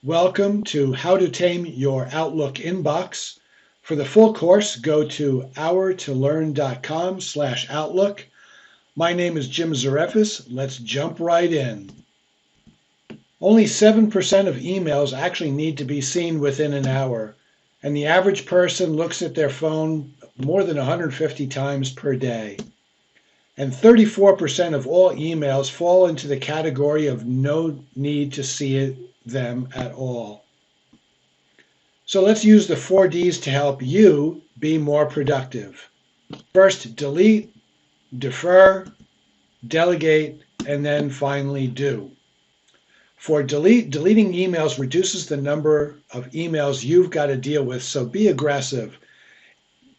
Welcome to How to Tame Your Outlook Inbox. For the full course, go to hourtolearn.com/outlook. My name is Jim Zarefis. Let's jump right in. Only 7% of emails actually need to be seen within an hour, and the average person looks at their phone more than 150 times per day. And 34% of all emails fall into the category of no need to see them at all. So let's use the 4Ds to help you be more productive. First, delete, defer, delegate, and then finally do. For deleting emails reduces the number of emails you've got to deal with, so be aggressive.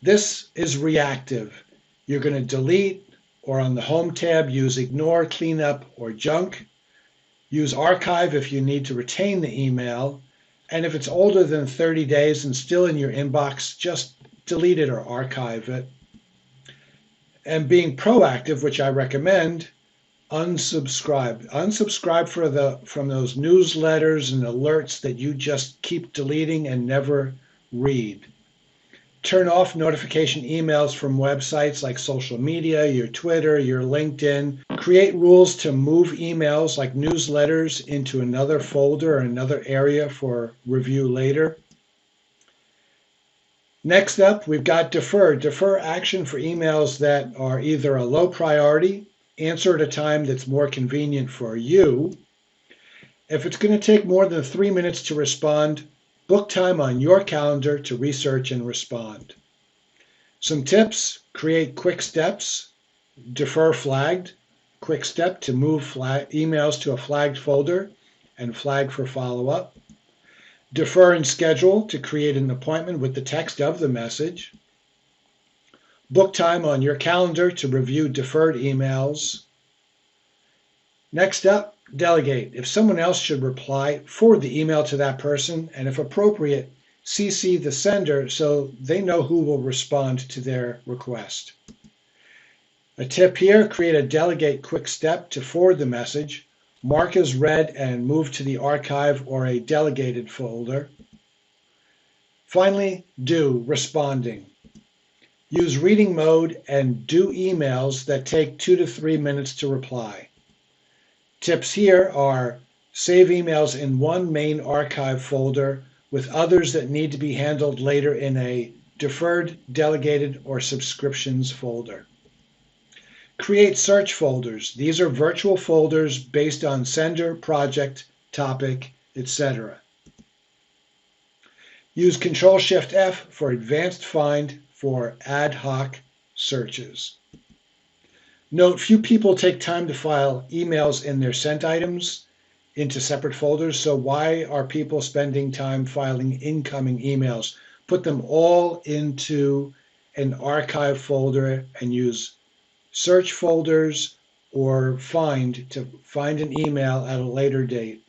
This is reactive. You're going to delete, or on the Home tab, use Ignore, Cleanup, or Junk. Use Archive if you need to retain the email. And if it's older than 30 days and still in your inbox, just delete it or archive it. And being proactive, which I recommend, unsubscribe. Unsubscribe from those newsletters and alerts that you just keep deleting and never read. Turn off notification emails from websites like social media, your Twitter, your LinkedIn. Create rules to move emails like newsletters into another folder or another area for review later. Next up, we've got defer. Defer action for emails that are either a low priority, answer at a time that's more convenient for you. If it's going to take more than 3 minutes to respond, book time on your calendar to research and respond. Some tips: create quick steps, defer flagged, quick step to move emails to a flagged folder and flag for follow-up. Defer and schedule to create an appointment with the text of the message. Book time on your calendar to review deferred emails. Next up, delegate. If someone else should reply, forward the email to that person, and if appropriate, CC the sender so they know who will respond to their request. A tip here: create a delegate quick step to forward the message, mark as read, and move to the archive or a delegated folder. Finally, do responding. Use reading mode and do emails that take 2 to 3 minutes to reply. Tips here are: save emails in one main archive folder with others that need to be handled later in a deferred, delegated, or subscriptions folder. Create search folders. These are virtual folders based on sender, project, topic, etc. Use Control-Shift-F for advanced find for ad hoc searches. Note, few people take time to file emails in their sent items into separate folders, so why are people spending time filing incoming emails? Put them all into an archive folder and use search folders or find to find an email at a later date.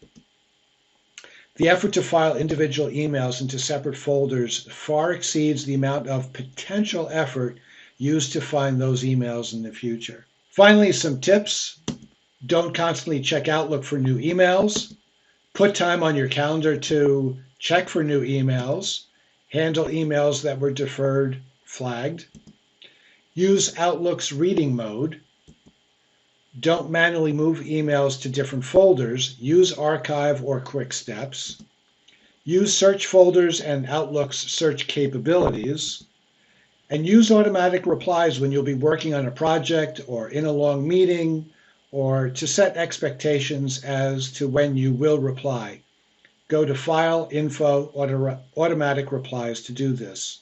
The effort to file individual emails into separate folders far exceeds the amount of potential effort used to find those emails in the future. Finally, some tips. Don't constantly check Outlook for new emails. Put time on your calendar to check for new emails. Handle emails that were deferred, flagged. Use Outlook's reading mode. Don't manually move emails to different folders. Use archive or quick steps. Use search folders and Outlook's search capabilities. And use automatic replies when you'll be working on a project or in a long meeting, or to set expectations as to when you will reply. Go to File, Info, Automatic Replies to do this.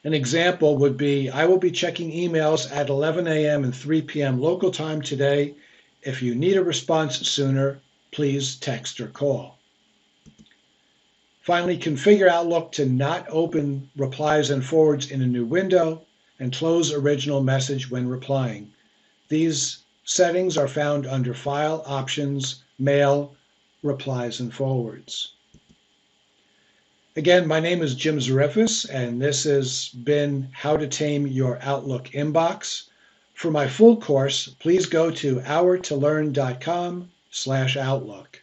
An example would be: I will be checking emails at 11 a.m. and 3 p.m. local time today. If you need a response sooner, please text or call. Finally, configure Outlook to not open replies and forwards in a new window, and close original message when replying. These settings are found under File, Options, Mail, Replies and Forwards. Again, my name is Jim Zarefis, and this has been How to Tame Your Outlook Inbox. For my full course, please go to hourtolearn.com/outlook.